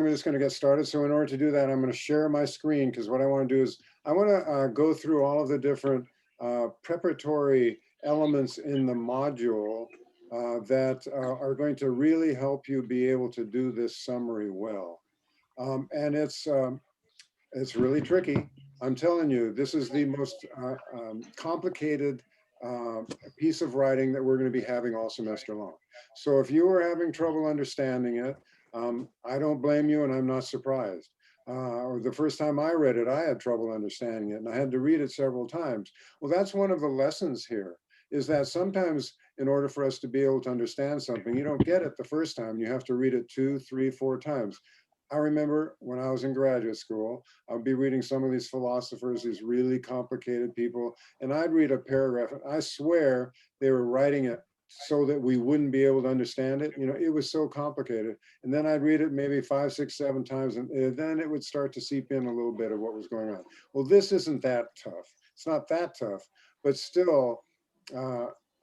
I'm just going to get started. So in order to do that, I'm going to share my screen because what I want to do is I want to go through all of the different preparatory elements in the module that are going to really help you be able to do this summary well. And it's really tricky. I'm telling you, this is the most complicated piece of writing that we're going to be having all semester long. So if you are having trouble understanding it, I don't blame you and I'm not surprised. Or the first time I read it, I had trouble understanding it and I had to read it several times. Well, that's one of the lessons here, is that sometimes in order for us to be able to understand something, you don't get it the first time. You have to read it 2, 3, 4 times. I remember when I was in graduate school, I'd be reading some of these philosophers, these really complicated people, and I'd read a paragraph, and I swear they were writing it so that we wouldn't be able to understand it. You know, it was so complicated. And then I'd read it maybe 5, 6, 7 times, and then it would start to seep in a little bit of what was going on. Well, this isn't that tough. It's not that tough, but still,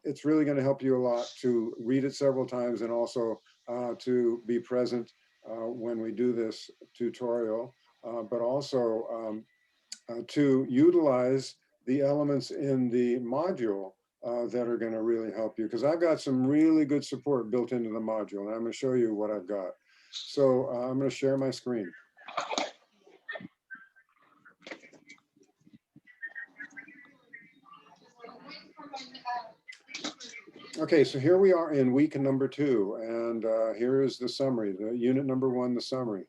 it's really going to help you a lot to read it several times and also to be present when we do this tutorial, but also to utilize the elements in the module that are going to really help you, because I've got some really good support built into the module, and I'm going to show you what I've got. So I'm going to share my screen. Okay, so here we are in week number 2, and here is the summary, the unit number 1, the summary.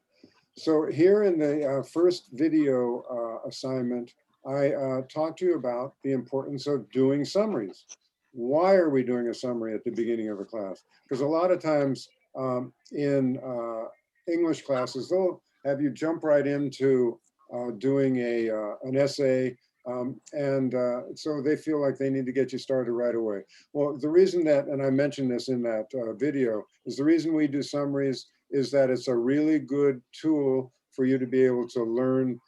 So here in the first video assignment, I talked to you about the importance of doing summaries. Why are we doing a summary at the beginning of a class? Because a lot of times in English classes, they'll have you jump right into doing an essay, so they feel like they need to get you started right away. Well, the reason that, and I mentioned this in that video, is the reason we do summaries is that it's a really good tool for you to be able to learn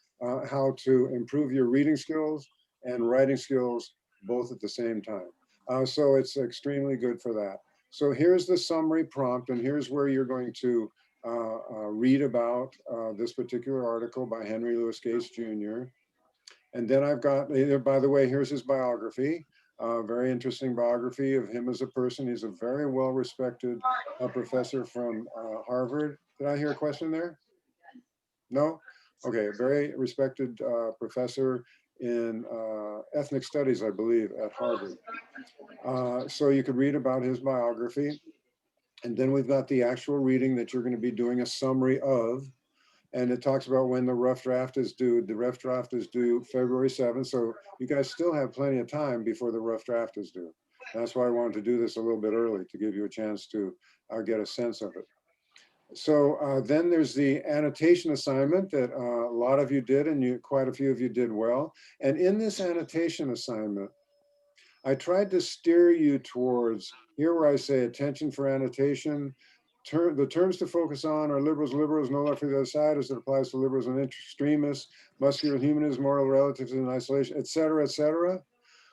how to improve your reading skills and writing skills both at the same time. So it's extremely good for that. So here's the summary prompt, and here's where you're going to read about this particular article by Henry Louis Gates Jr. And then I've got, by the way, here's his biography. Very interesting biography of him as a person. He's a very well-respected professor from Harvard. Did I hear a question there? No? Okay, a very respected professor in ethnic studies, I believe, at Harvard. So you could read about his biography. And then we've got the actual reading that you're going to be doing a summary of. And it talks about when the rough draft is due. The rough draft is due February 7th. So you guys still have plenty of time before the rough draft is due. That's why I wanted to do this a little bit early, to give you a chance to get a sense of it. So then there's the annotation assignment that a lot of you did, and quite a few of you did well. And in this annotation assignment, I tried to steer you towards here where I say attention for annotation. The terms to focus on are liberals, no left for the other side, as it applies to liberals and extremists, muscular humanism, moral relatives in isolation, et cetera, et cetera.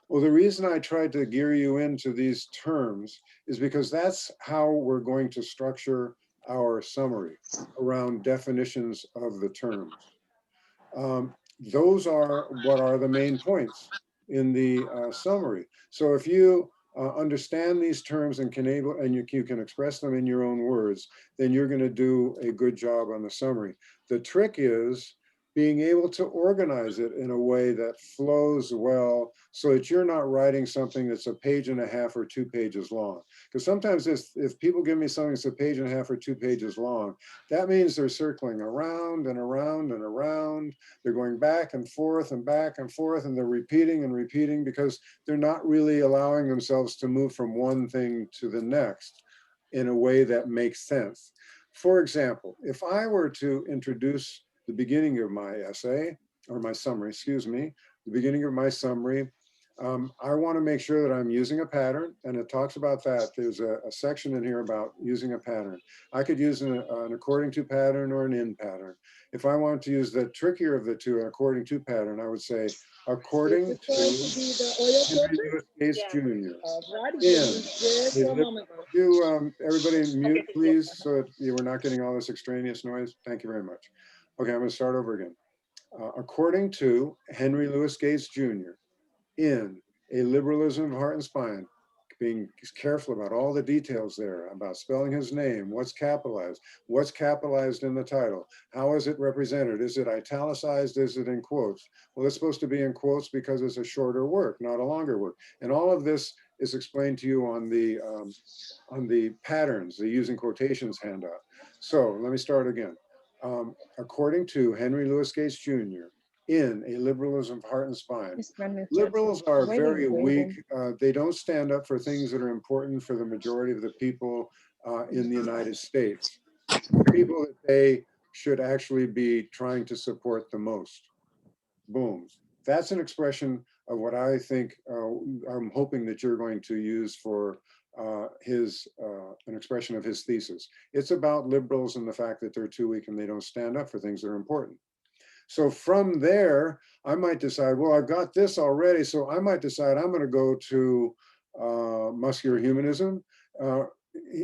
Well, the reason I tried to gear you into these terms is because that's how we're going to structure our summary, around definitions of the terms. Those are what are the main points in the summary. So if you understand these terms and you can express them in your own words, then you're going to do a good job on the summary. The trick is being able to organize it in a way that flows well, so that you're not writing something that's a page and a half or 2 pages long. Because sometimes if people give me something that's a page and a half or 2 pages long, that means they're circling around and around and around. They're going back and forth and back and forth, and they're repeating and repeating because they're not really allowing themselves to move from one thing to the next in a way that makes sense. For example, if I were to introduce the beginning of my essay, or my summary, excuse me, the beginning of my summary, I want to make sure that I'm using a pattern, and it talks about that. There's a section in here about using a pattern. I could use an according to pattern or an in pattern. If I want to use the trickier of the two, an according to pattern, I would say according Is this going to to be the oil Henry filter? Louis Gates Yeah. Jr. Alrighty, in just a for a lib- moment. do everybody mute, Okay, thank you. please, so that we're not getting all this extraneous noise. Thank you very much. Okay, I'm going to start over again. According to Henry Louis Gates Jr. in A Liberalism of Heart and Spine, being careful about all the details there, about spelling his name, what's capitalized in the title, how is it represented, is it italicized, is it in quotes? Well, it's supposed to be in quotes because it's a shorter work, not a longer work. And all of this is explained to you on the patterns, the using quotations handout. So let me start again. According to Henry Louis Gates Jr., in A Liberalism of Heart and Spine, liberals are very weak. They don't stand up for things that are important for the majority of the people in the United States, people that they should actually be trying to support the most. Boom. That's an expression of what I think, I'm hoping that you're going to use for an expression of his thesis. It's about liberals and the fact that they're too weak and they don't stand up for things that are important. So from there, I might decide, well, I've got this already. So I might decide I'm going to go to muscular humanism.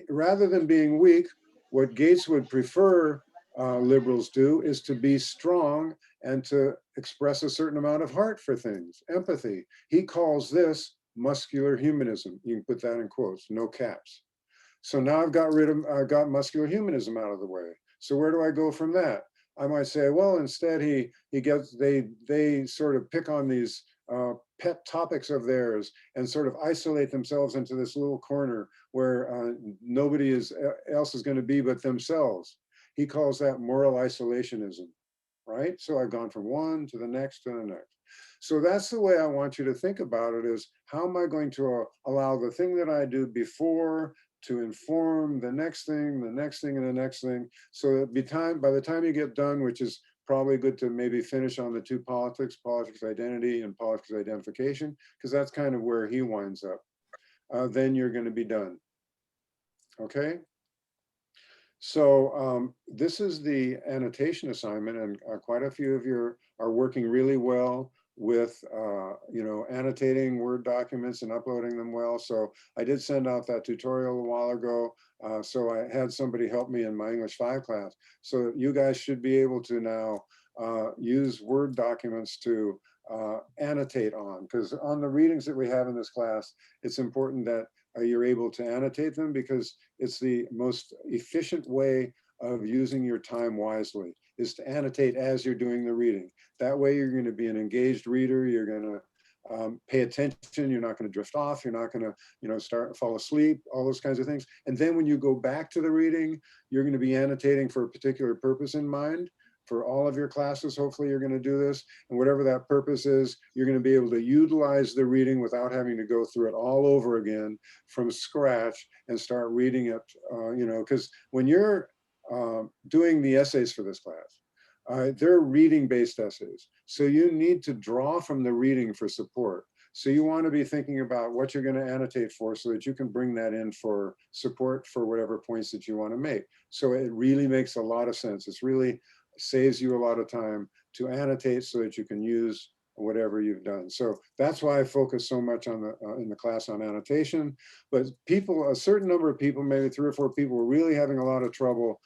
Rather than being weak, what Gates would prefer liberals do is to be strong and to express a certain amount of heart for things, empathy. He calls this muscular humanism. You can put that in quotes, no caps. So now I've got muscular humanism out of the way. So where do I go from that? I might say, well, instead they sort of pick on these pet topics of theirs and sort of isolate themselves into this little corner where nobody else is going to be but themselves. He calls that moral isolationism, right? So I've gone from one to the next to the next. So that's the way I want you to think about it, is how am I going to allow the thing that I do before to inform the next thing, the next thing, and the next thing. So that by the time you get done, which is probably good to maybe finish on the two politics identity and politics identification, because that's kind of where he winds up. Then you're going to be done. Okay. So this is the annotation assignment, and quite a few of you are working really well with annotating Word documents and uploading them well. So I did send out that tutorial a while ago. So I had somebody help me in my English 5 class. So you guys should be able to now use Word documents to annotate on, because on the readings that we have in this class, it's important that you're able to annotate them, because it's the most efficient way of using your time wisely, is to annotate as you're doing the reading. That way you're going to be an engaged reader, you're going to pay attention, you're not going to drift off, you're not going to fall asleep, all those kinds of things. And then when you go back to the reading, you're going to be annotating for a particular purpose in mind. For all of your classes, hopefully you're going to do this. And whatever that purpose is, you're going to be able to utilize the reading without having to go through it all over again from scratch and start reading it, because when you're doing the essays for this class, they're reading-based essays. So you need to draw from the reading for support. So you want to be thinking about what you're going to annotate for, so that you can bring that in for support for whatever points that you want to make. So it really makes a lot of sense. It's really saves you a lot of time to annotate so that you can use whatever you've done. So that's why I focus so much on in the class on annotation. But a certain number of people, maybe 3 or 4 people, were really having a lot of trouble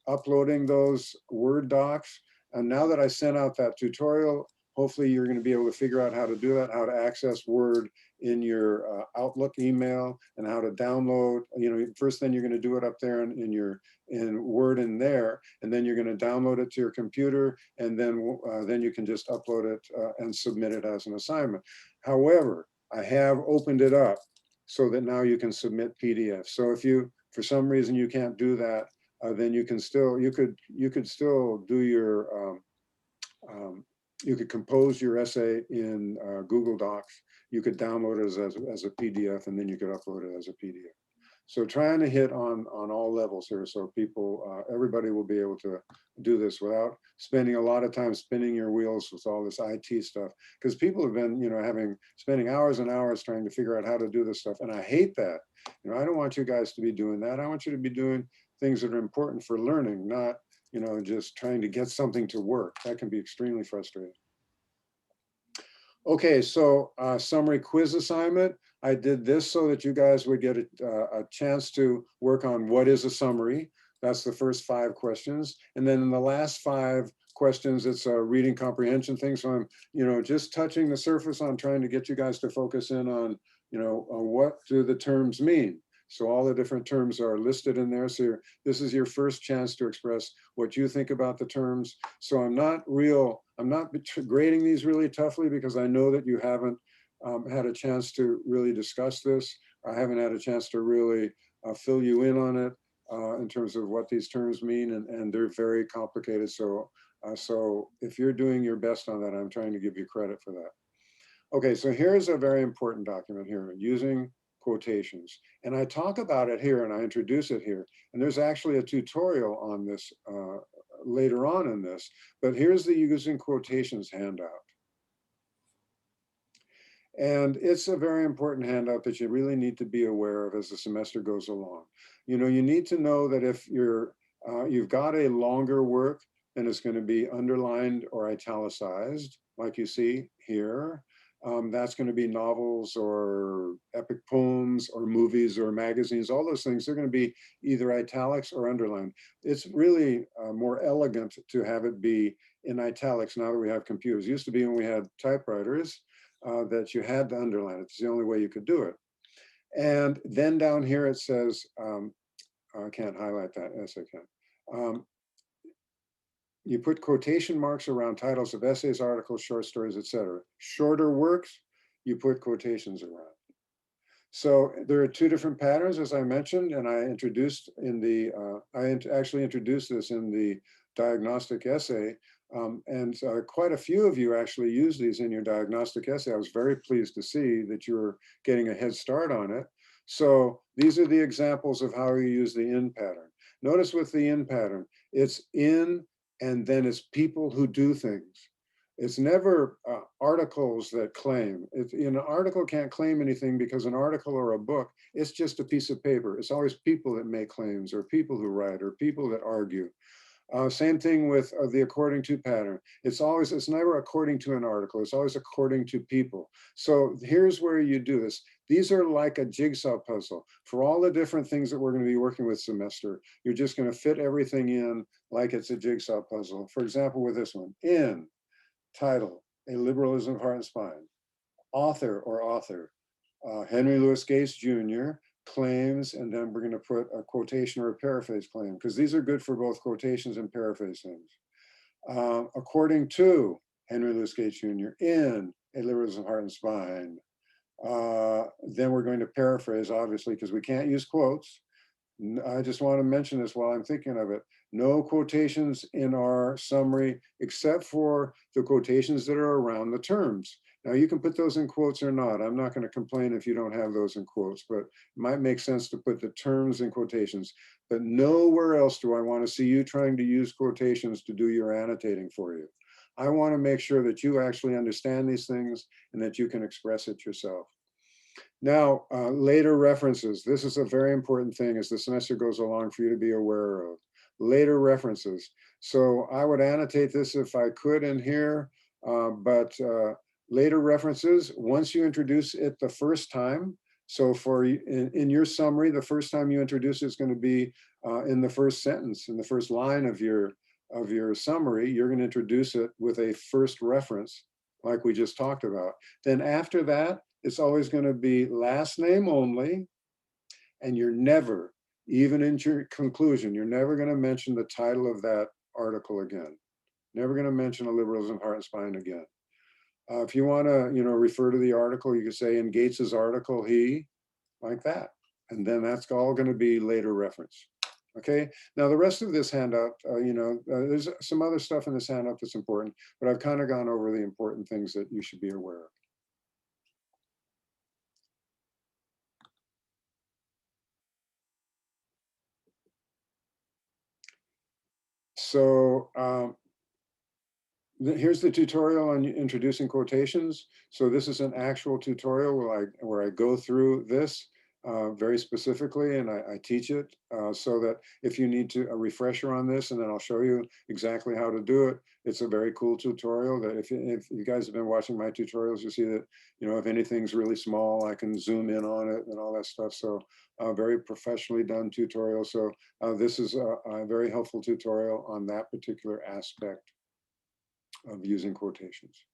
uploading those Word docs. And now that I sent out that tutorial, hopefully you're going to be able to figure out how to do that, how to access Word in your Outlook email, and how to download. First then you're going to do it up there in Word in there, and then you're going to download it to your computer, and then you can just upload it and submit it as an assignment. However, I have opened it up so that now you can submit PDFs. So if for some reason you can't do that, then you could still do your you could compose your essay in Google Docs. You could download it as a PDF, and then you could upload it as a PDF. So trying to hit on all levels here, so people, everybody will be able to do this without spending a lot of time spinning your wheels with all this IT stuff. Because people have been, spending hours and hours trying to figure out how to do this stuff, and I hate that. I don't want you guys to be doing that. I want you to be doing things that are important for learning, not, just trying to get something to work. That can be extremely frustrating. Okay, so summary quiz assignment. I did this so that you guys would get a chance to work on what is a summary. That's the first 5 questions. And then in the last 5 questions, it's a reading comprehension thing. So I'm, just touching the surface on trying to get you guys to focus in on, what do the terms mean? So all the different terms are listed in there. So this is your first chance to express what you think about the terms. So I'm not grading these really toughly because I know that you haven't had a chance to really discuss this. I haven't had a chance to really fill you in on it in terms of what these terms mean, and they're very complicated. So if you're doing your best on that, I'm trying to give you credit for that. Okay, so here's a very important document here, using quotations. And I talk about it here and I introduce it here. And there's actually a tutorial on this later on in this, but here's the using quotations handout. And it's a very important handout that you really need to be aware of as the semester goes along. You need to know that if you've got a longer work, then it's going to be underlined or italicized, like you see here. That's going to be novels or epic poems or movies or magazines, all those things. They're going to be either italics or underlined. It's really more elegant to have it be in italics now that we have computers. It used to be when we had typewriters that you had to underline it. It's the only way you could do it. And then down here it says, I can't highlight that, yes I can. You put quotation marks around titles of essays, articles, short stories, etc. Shorter works, you put quotations around. So there are 2 different patterns, as I mentioned, and I introduced in the, actually introduced this in the diagnostic essay, and quite a few of you actually use these in your diagnostic essay. I was very pleased to see that you're getting a head start on it. So these are the examples of how you use the in pattern. Notice with the in pattern, it's in and then it's people who do things. It's never articles that claim. An article can't claim anything because an article or a book, it's just a piece of paper. It's always people that make claims or people who write or people that argue. Same thing with the according to pattern. It's never according to an article. It's always according to people. So here's where you do this. These are like a jigsaw puzzle. For all the different things that we're going to be working with semester, you're just going to fit everything in like it's a jigsaw puzzle. For example, with this one, in, title, A Liberalism of Heart and Spine, author or author, Henry Louis Gates Jr., claims, and then we're going to put a quotation or a paraphrase claim, because these are good for both quotations and paraphrase things. According to Henry Louis Gates Jr., in A Liberalism of Heart and Spine. Then we're going to paraphrase, obviously, because we can't use quotes. I just want to mention this while I'm thinking of it. No quotations in our summary, except for the quotations that are around the terms. Now you can put those in quotes or not. I'm not going to complain if you don't have those in quotes, but it might make sense to put the terms in quotations. But nowhere else do I want to see you trying to use quotations to do your annotating for you. I want to make sure that you actually understand these things and that you can express it yourself. Now, later references. This is a very important thing as the semester goes along for you to be aware of. Later references. So I would annotate this if I could in here, but later references, once you introduce it the first time, so in your summary, the first time you introduce it is going to be in the first sentence, in the first line of your summary. You're going to introduce it with a first reference, like we just talked about. Then after that, it's always going to be last name only, and you're never, even in your conclusion, you're never going to mention the title of that article again. Never going to mention A Liberalism of Heart and Spine again. If you want to, refer to the article, you can say in Gates's article, he, like that. And then that's all going to be later reference. Okay, now the rest of this handout, there's some other stuff in this handout that's important, but I've kind of gone over the important things that you should be aware of. So here's the tutorial on introducing quotations. So this is an actual tutorial where I go through this very specifically, and I teach it so that if you need a refresher on this, and then I'll show you exactly how to do it. It's a very cool tutorial that if you guys have been watching my tutorials, you see that, you know, if anything's really small, I can zoom in on it and all that stuff. So very professionally done tutorial. So this is a very helpful tutorial on that particular aspect of using quotations.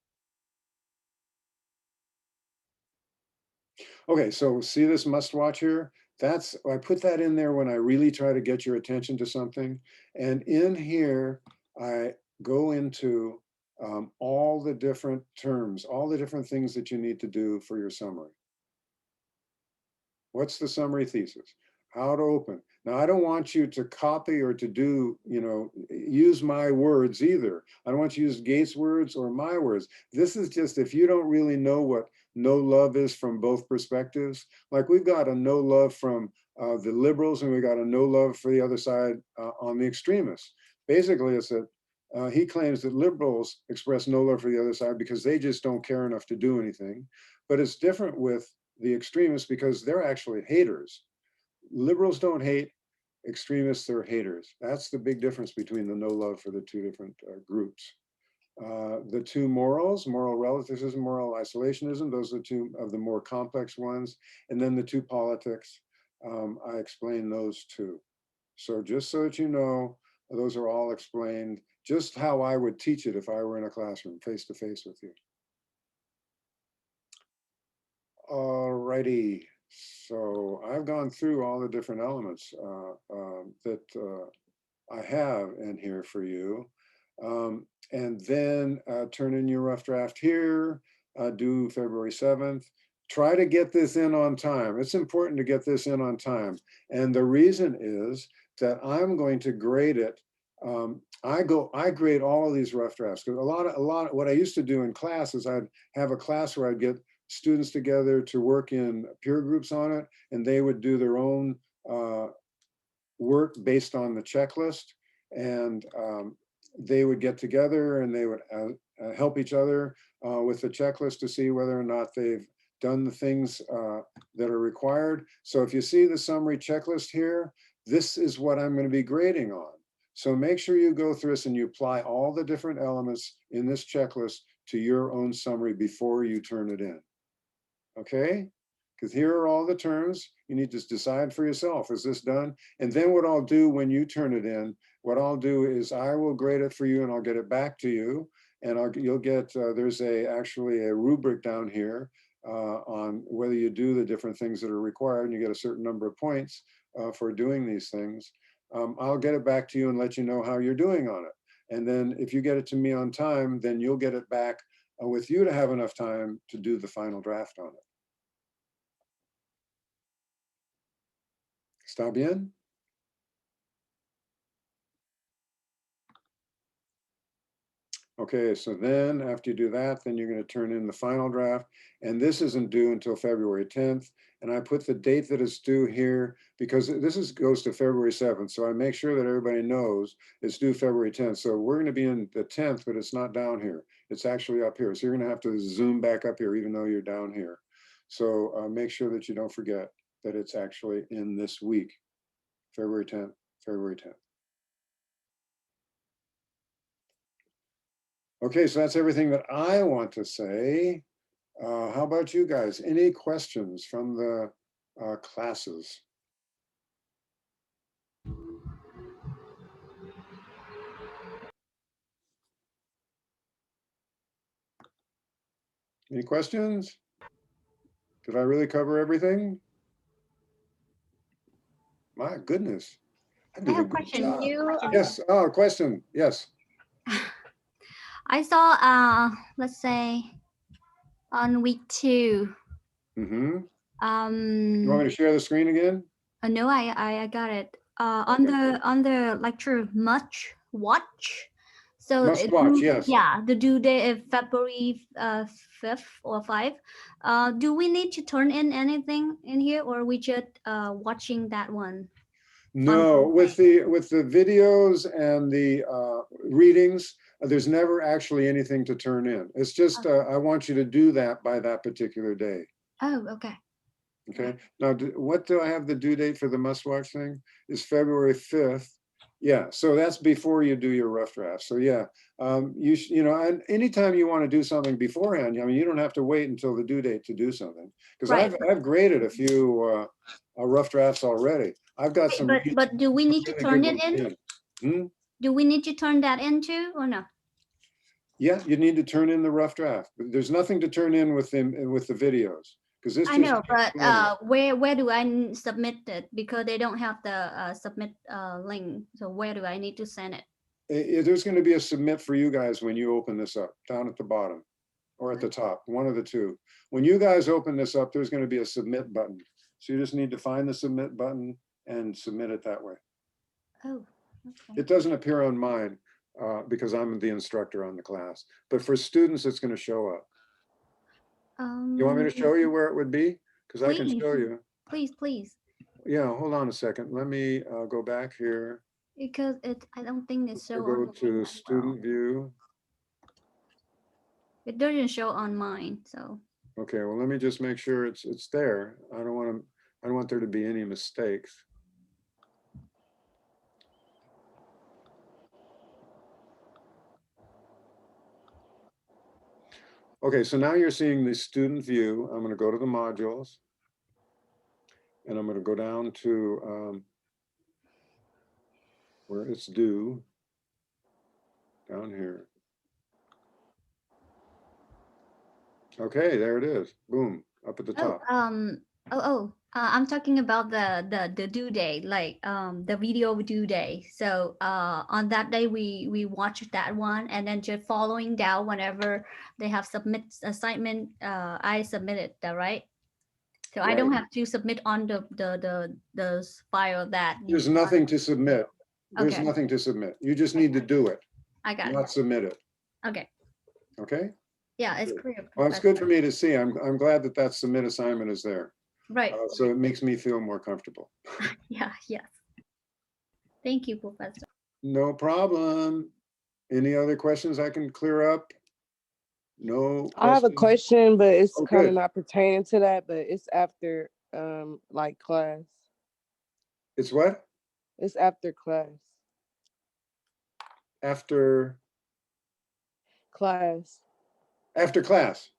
Okay, so see this must watch here? I put that in there when I really try to get your attention to something. And in here, I go into all the different terms, all the different things that you need to do for your summary. What's the summary thesis? How to open. Now, I don't want you to copy or to do, you know, use my words either. I don't want you to use Gates' words or my words. This is just if you don't really know what no love is from both perspectives. Like we've got a no love from the liberals and we got a no love for the other side on the extremists. Basically, it's that he claims that liberals express no love for the other side because they just don't care enough to do anything. But it's different with the extremists because they're actually haters. Liberals don't hate, extremists are haters. That's the big difference between the no love for the two different groups. The two morals, moral relativism, moral isolationism, those are two of the more complex ones. And then the two politics, I explain those two. So just so that you know, those are all explained just how I would teach it if I were in a classroom face to face with you. Alrighty, so I've gone through all the different elements that I have in here for you. And then turn in your rough draft here, due February 7th. Try to get this in on time. It's important to get this in on time. And the reason is that I'm going to grade it. I grade all of these rough drafts because a lot of what I used to do in class is I'd have a class where I'd get students together to work in peer groups on it, and they would do their own work based on the checklist, and they would get together and they would help each other with the checklist to see whether or not they've done the things that are required. So if you see the summary checklist here, this is what I'm going to be grading on. So make sure you go through this and you apply all the different elements in this checklist to your own summary before you turn it in. Okay? Because here are all the terms. You need to decide for yourself, is this done? And then what I'll do when you turn it in, what I'll do is I will grade it for you and I'll get it back to you. And you'll get, there's actually a rubric down here on whether you do the different things that are required, and you get a certain number of points for doing these things. I'll get it back to you and let you know how you're doing on it. And then if you get it to me on time, then you'll get it back with you to have enough time to do the final draft on it. Está bien? Okay, so then after you do that, then you're going to turn in the final draft. And this isn't due until February 10th. And I put the date that it's due here because this goes to February 7th. So I make sure that everybody knows it's due February 10th. So we're going to be in the 10th, but it's not down here. It's actually up here. So you're going to have to zoom back up here, even though you're down here. So make sure that you don't forget that it's actually in this week, February 10th, February 10th. Okay, so that's everything that I want to say. How about you guys? Any questions from the classes? Any questions? Did I really cover everything? My goodness, I did a good job. Yes, oh, question, yes. I saw, let's say, on week 2. Mm-hmm. You want me to share the screen again? No, I got it. Okay. On the lecture much watch. So Must watch, yes. yeah, the due date is February 5th or 5. Do we need to turn in anything in here, or we just watching that one? No, with the videos and the readings, there's never actually anything to turn in. It's just I want you to do that by that particular day. Oh, okay. Okay. Now, what do I have the due date for the must-watch thing? Is February 5th. Yeah. So that's before you do your rough draft. So yeah, you know, and anytime you want to do something beforehand, I mean, you don't have to wait until the due date to do something. Because Right. I've graded a few rough drafts already. I've got some. But do we need to really turn good it ones in? Do we need to turn that into or no? Yeah, you need to turn in the rough draft. But there's nothing to turn in with the videos because this. I know, but where do I submit it? Because they don't have the submit link. So where do I need to send it? There's going to be a submit for you guys when you open this up, down at the bottom or at the top, one of the two. When you guys open this up, there's going to be a submit button. So you just need to find the submit button and submit it that way. Oh, okay. It doesn't appear on mine because I'm the instructor on the class, but for students, it's going to show up. You want me to show you where it would be? Because I can show you. Please. Yeah, hold on a second. Let me go back here. Because I don't think it's so. Go to student view. It doesn't show on mine, so. Okay, well, let me just make sure it's there. I don't want there to be any mistakes. Okay, so now you're seeing the student view. I'm going to go to the modules. And I'm going to go down to where it's due. Down here. Okay, there it is. Boom, up at the top. I'm talking about the due date, like the video due date. So on that day we watch that one, and then just following down whenever they have submit assignment, I submitted that, right? So I don't have to submit on the file that. There's nothing to submit. There's Okay. nothing to submit. You just need to do it. I got not it. submit it. Okay. Okay. Yeah, it's clear. Well, it's good for me to see. I'm glad that submit assignment is there. Right. So it makes me feel more comfortable. Yeah. Yes. Thank you, Professor. No problem. Any other questions I can clear up? No. I have a question, but it's kind of good. not pertaining to that, but it's after like class. It's what? It's after class. After class. After class.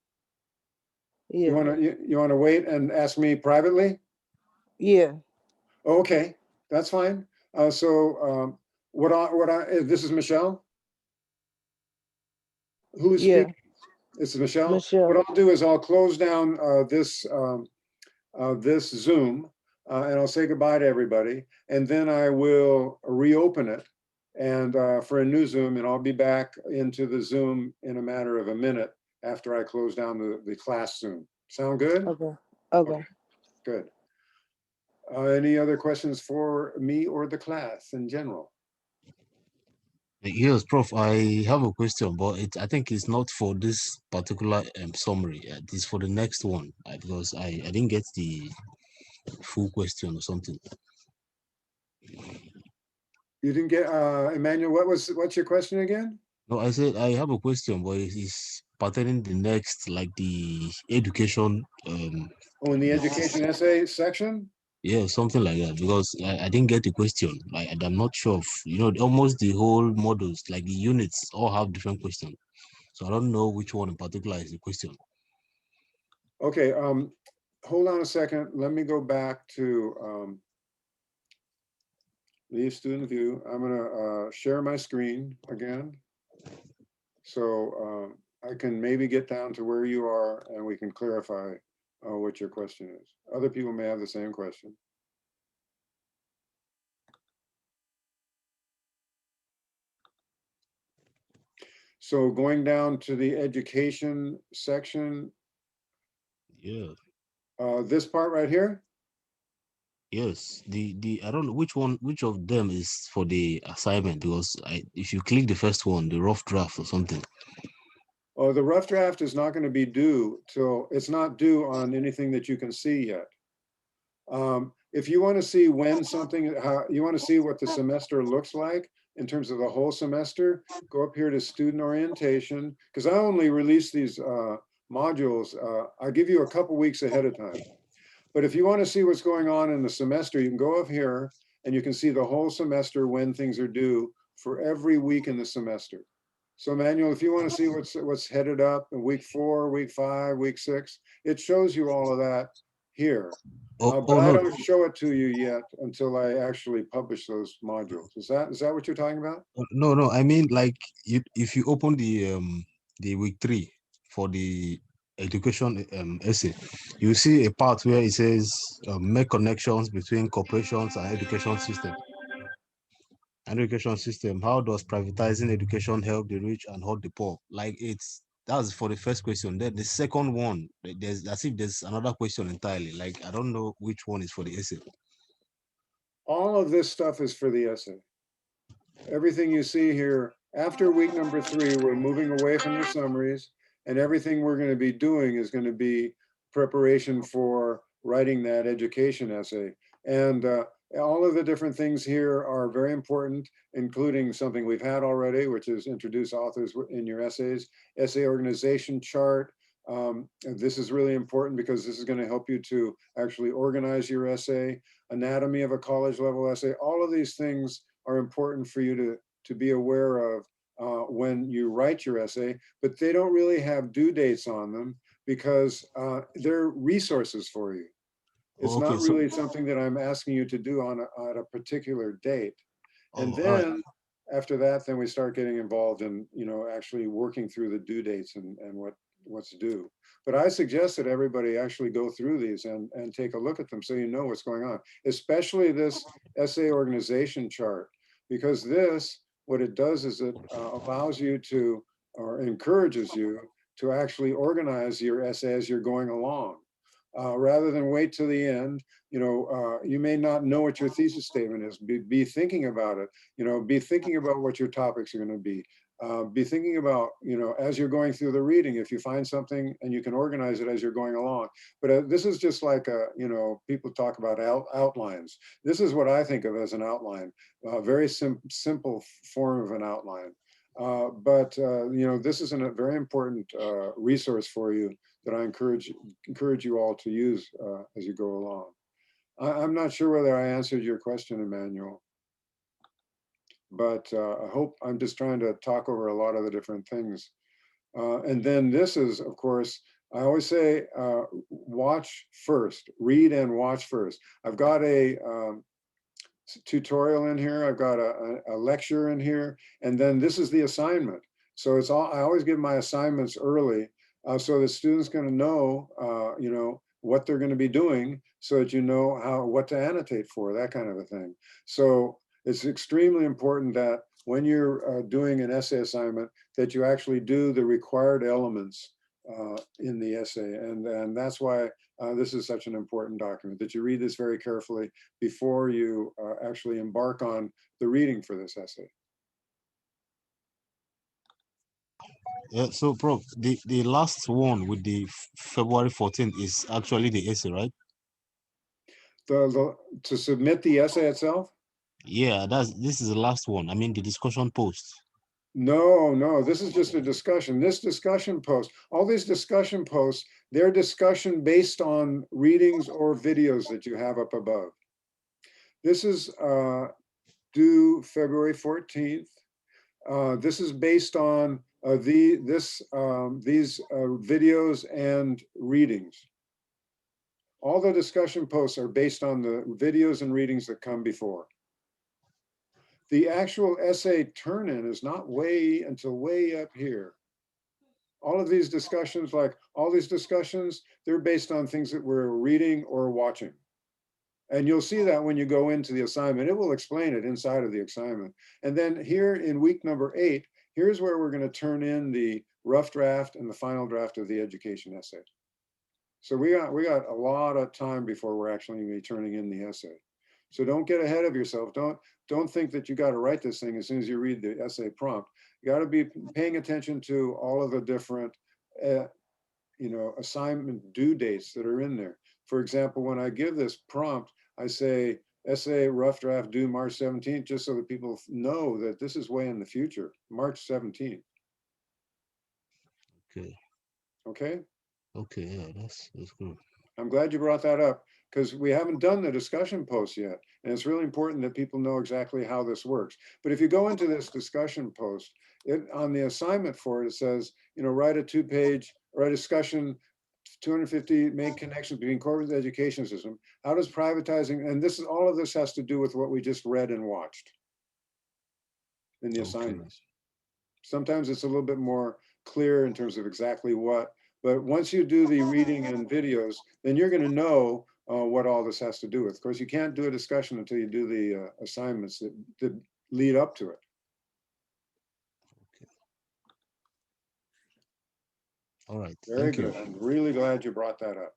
Yeah. You want to wait and ask me privately? Yeah. Okay, that's fine. So this is Michelle? Who is speaking? It's Michelle. What I'll do is I'll close down this Zoom and I'll say goodbye to everybody, and then I will reopen it and for a new Zoom, and I'll be back into the Zoom in a matter of a minute after I close down the class Zoom. Sound good? Okay. Good. Any other questions for me or the class in general? Yes, Prof. I have a question, but I think it's not for this particular summary. It's for the next one because I didn't get the full question or something. You didn't get Emmanuel. What's your question again? No, I said I have a question, but it's pertaining the next, like the education. In the education essay section. Yeah, something like that, because I didn't get the question. I'm not sure of, almost the whole modules, like the units all have different questions. So I don't know which one in particular is the question. Okay, hold on a second. Let me go back to leave student view. I'm gonna share my screen again. So I can maybe get down to where you are and we can clarify what your question is. Other people may have the same question. So going down to the education section. Yeah. This part right here? Yes. I don't know which of them is for the assignment, because if you click the first one, the rough draft or something. Oh, the rough draft is not going to be due till it's not due on anything that you can see yet. if you want to see when something, how you want to see what the semester looks like in terms of the whole semester, go up here to student orientation, because I only release these modules. I give you a couple weeks ahead of time. But if you want to see what's going on in the semester, you can go up here and you can see the whole semester when things are due for every week in the semester. So Manuel, if you want to see what's headed up in week 4, week 5, week 6, it shows you all of that here. Oh, But oh I no, don't show it to you yet until I actually publish those modules. Is that what you're talking about? no. I mean, like, if you open the week 3 for the education essay, you see a part where it says make connections between corporations and education system. Education system. How does privatizing education help the rich and hurt the poor? Like, that's for the first question. Then the second one, there's as if there's another question entirely. Like, I don't know which one is for the essay. All of this stuff is for the essay. Everything you see here, after week number 3, we're moving away from the summaries, and everything we're going to be doing is going to be preparation for writing that education essay. And all of the different things here are very important, including something we've had already, which is introduce authors in your essays, essay organization chart. This is really important because this is going to help you to actually organize your essay, anatomy of a college level essay. All of these things are important for you to be aware of when you write your essay, but they don't really have due dates on them because they're resources for you. It's Okay, not so really something that I'm asking you to do on a particular date. And all right. then after that, then we start getting involved in, actually working through the due dates and what's due. But I suggest that everybody actually go through these and take a look at them so you know what's going on, especially this essay organization chart, because this, what it does is it allows you to, or encourages you to actually organize your essay as you're going along. Rather than wait till the end, you may not know what your thesis statement is. Be thinking about it. Be thinking about what your topics are going to be. Be thinking about, as you're going through the reading, if you find something and you can organize it as you're going along. But this is just like people talk about outlines. This is what I think of as an outline, a very simple form of an outline. But this is a very important resource for you that I encourage you all to use as you go along. I'm not sure whether I answered your question, Emmanuel, but I hope. I'm just trying to talk over a lot of the different things. And then this is, of course, I always say, watch first, read and watch first. I've got a tutorial in here, I've got a lecture in here, and then this is the assignment. So it's all, I always give my assignments early so the student's going to know, what they're going to be doing so that you know what to annotate for, that kind of a thing. So it's extremely important that when you're doing an essay assignment, that you actually do the required elements in the essay. And that's why this is such an important document, that you read this very carefully before you actually embark on the reading for this essay. Yeah, so Prof, the last one with the February 14th is actually the essay, right? To submit the essay itself? Yeah, this is the last one. I mean, the discussion post. No, this is just a discussion. This discussion post, all these discussion posts, they're discussion based on readings or videos that you have up above. This is due February 14th. This is based on these videos and readings. All the discussion posts are based on the videos and readings that come before. The actual essay turn-in is not until way up here. All of these discussions, they're based on things that we're reading or watching. And you'll see that when you go into the assignment, it will explain it inside of the assignment. And then here in week number 8, here's where we're going to turn in the rough draft and the final draft of the education essay. So we got a lot of time before we're actually going to be turning in the essay. So don't get ahead of yourself. Don't think that you got to write this thing as soon as you read the essay prompt. You got to be paying attention to all of the different assignment due dates that are in there. For example, when I give this prompt, I say essay rough draft due March 17th, just so that people know that this is way in the future, March 17th. Okay. Okay. Okay. Yeah, that's good. I'm glad you brought that up because we haven't done the discussion post yet. And it's really important that people know exactly how this works. But if you go into this discussion post, on the assignment for it, it says, write a 2-page, write a discussion, 250 make connections between corporate education system. How does privatizing, and this is all of this has to do with what we just read and watched in the assignments. Sometimes it's a little bit more clear in terms of exactly what, but once you do the reading and videos, then you're going to know what all this has to do with. Of course, you can't do a discussion until you do the assignments that lead up to it. Okay. All right. Very Thank good. you. I'm really glad you brought that up.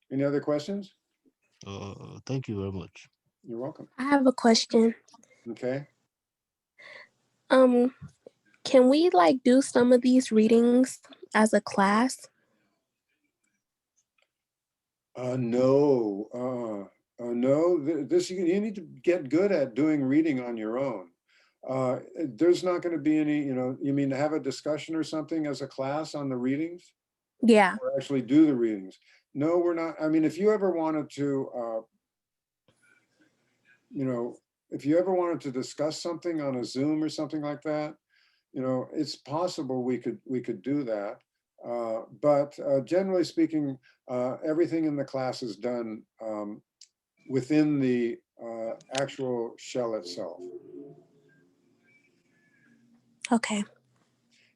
Any other questions? Thank you very much. You're welcome. I have a question. Okay. Can we like do some of these readings as a class? No. This you need to get good at doing reading on your own. There's not going to be any, you mean have a discussion or something as a class on the readings? Yeah. Or actually do the readings? No, we're not. I mean, if you ever wanted to, if you ever wanted to discuss something on a Zoom or something like that, it's possible we could do that. But generally speaking, everything in the class is done within the actual shell itself. Okay.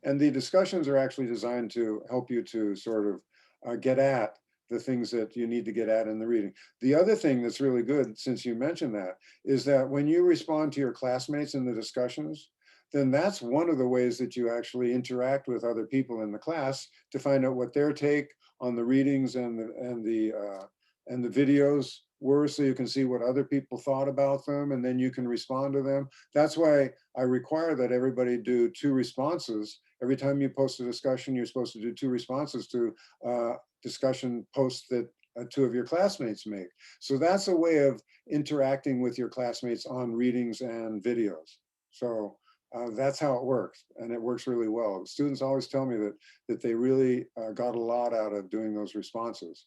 And the discussions are actually designed to help you to sort of get at the things that you need to get at in the reading. The other thing that's really good, since you mentioned that, is that when you respond to your classmates in the discussions, then that's one of the ways that you actually interact with other people in the class to find out what their take on the readings and the videos were, so you can see what other people thought about them, and then you can respond to them. That's why I require that everybody do 2 responses. Every time you post a discussion, you're supposed to do 2 responses to discussion posts that 2 of your classmates make. So that's a way of interacting with your classmates on readings and videos. So that's how it works, and it works really well. Students always tell me that they really got a lot out of doing those responses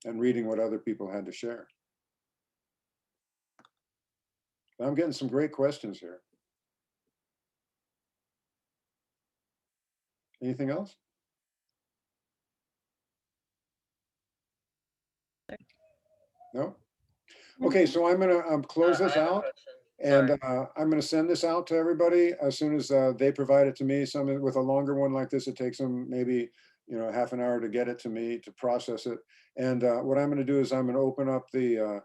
and reading what other people had to share. I'm getting some great questions here. Anything else? No? Okay, so I'm gonna close this out, and I'm gonna send this out to everybody as soon as they provide it to me. Some with a longer one like this, it takes them maybe half an hour to get it to me to process it. And what I'm gonna do is I'm gonna open up the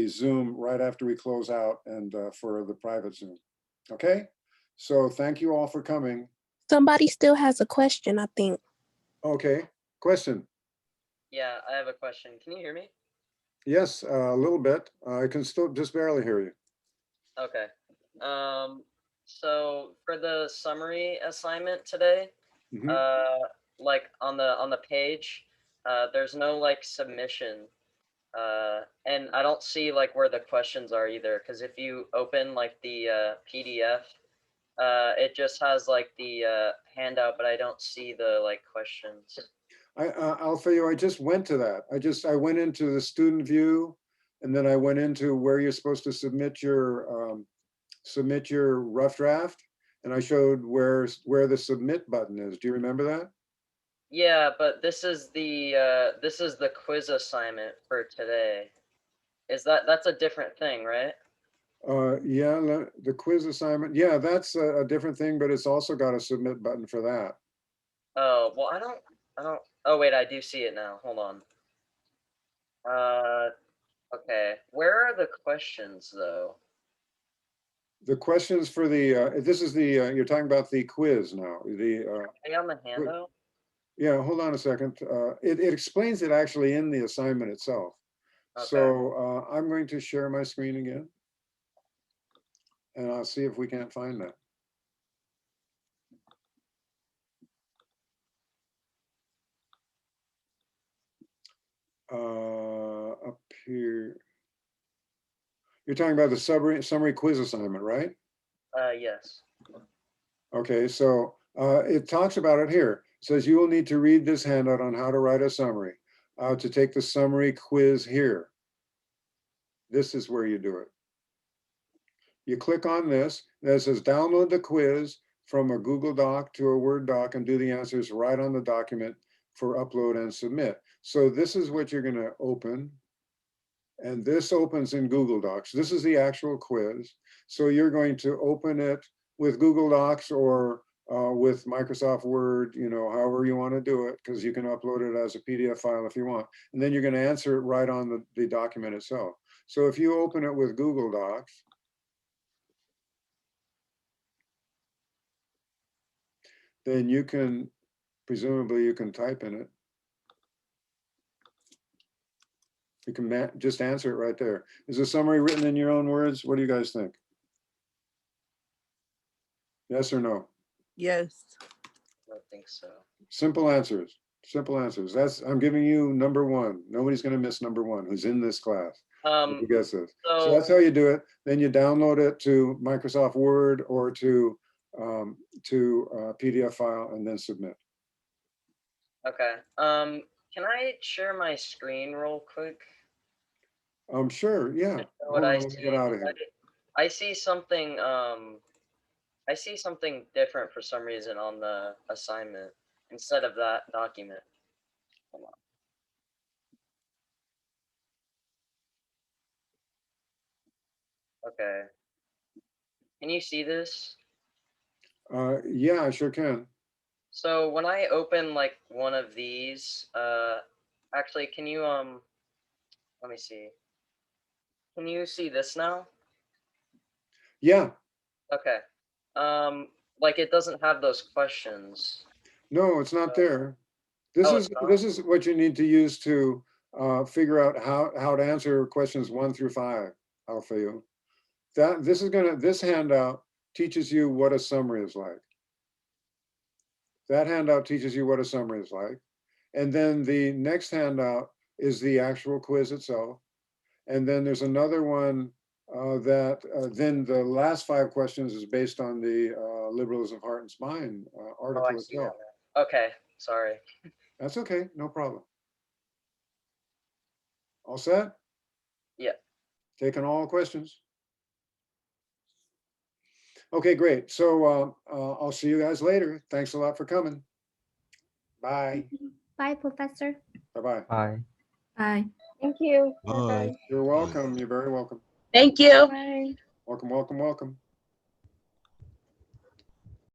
Zoom right after we close out, and for the private Zoom. Okay, so thank you all for coming. Somebody still has a question, I think. Okay, question. Yeah, I have a question. Can you hear me? Yes, a little bit. I can still just barely hear you. Okay. So for the summary assignment today, Mhm. like on the page, there's no like submission. And I don't see like where the questions are either, because if you open like the PDF, it just has like the handout, but I don't see the like questions. I'll tell you, I just went to that. I went into the student view, and then I went into where you're supposed to submit your rough draft, and I showed where the submit button is. Do you remember that? Yeah, but this is the quiz assignment for today. That's a different thing, right? Yeah, the quiz assignment. Yeah, that's a different thing, but it's also got a submit button for that. Oh, well, I don't, oh wait, I do see it now. Hold on. Okay. Where are the questions though? The questions for the, this is the, you're talking about the quiz now. The Are they on the handout? Yeah, hold on a second. It explains it actually in the assignment itself. Okay. So I'm going to share my screen again, and I'll see if we can't find that. You're talking about the summary quiz assignment, right? Yes. Okay, so it talks about it here. It says you will need to read this handout on how to write a summary. To take the summary quiz here. This is where you do it. You click on this, and it says download the quiz from a Google Doc to a Word doc and do the answers right on the document for upload and submit. So this is what you're going to open. And this opens in Google Docs. This is the actual quiz. So you're going to open it with Google Docs or with Microsoft Word, you know, however you want to do it, because you can upload it as a PDF file if you want. And then you're going to answer it right on the document itself. So if you open it with Google Docs, then you can, presumably you can type in it. You can just answer it right there. Is the summary written in your own words? What do you guys think? Yes or no? Yes. I don't think so. Simple answers. Simple answers. I'm giving you number one. Nobody's going to miss number one who's in this class. If you guess this. So that's how you do it. Then you download it to Microsoft Word or to PDF file and then submit. Okay. Can I share my screen real quick? Sure. Yeah. Know Hold what I on, let me see? get out of here. I see something. I see something different for some reason on the assignment instead of that document. Hold on. Okay. Can you see this? Yeah, I sure can. So when I open like one of these, actually, can you let me see. Can you see this now? Yeah. Okay. Like it doesn't have those questions. No, it's not there. This Oh, is it's not? this is what you need to use to figure out how to answer questions 1 through 5, Alfeo. This handout teaches you what a summary is like. That handout teaches you what a summary is like. And then the next handout is the actual quiz itself. And then there's another one then the last 5 questions is based on the Liberalism of Heart and Spine Oh, article I see itself. that now. Okay, sorry. That's okay, no problem. All set? Yeah. Taking all questions? Okay, great. So I'll see you guys later. Thanks a lot for coming. Bye. Bye, Professor. Bye-bye. Bye. Bye. Thank you. Bye. Bye-bye. You're welcome. You're very welcome. Thank you. Bye. Welcome, welcome, welcome.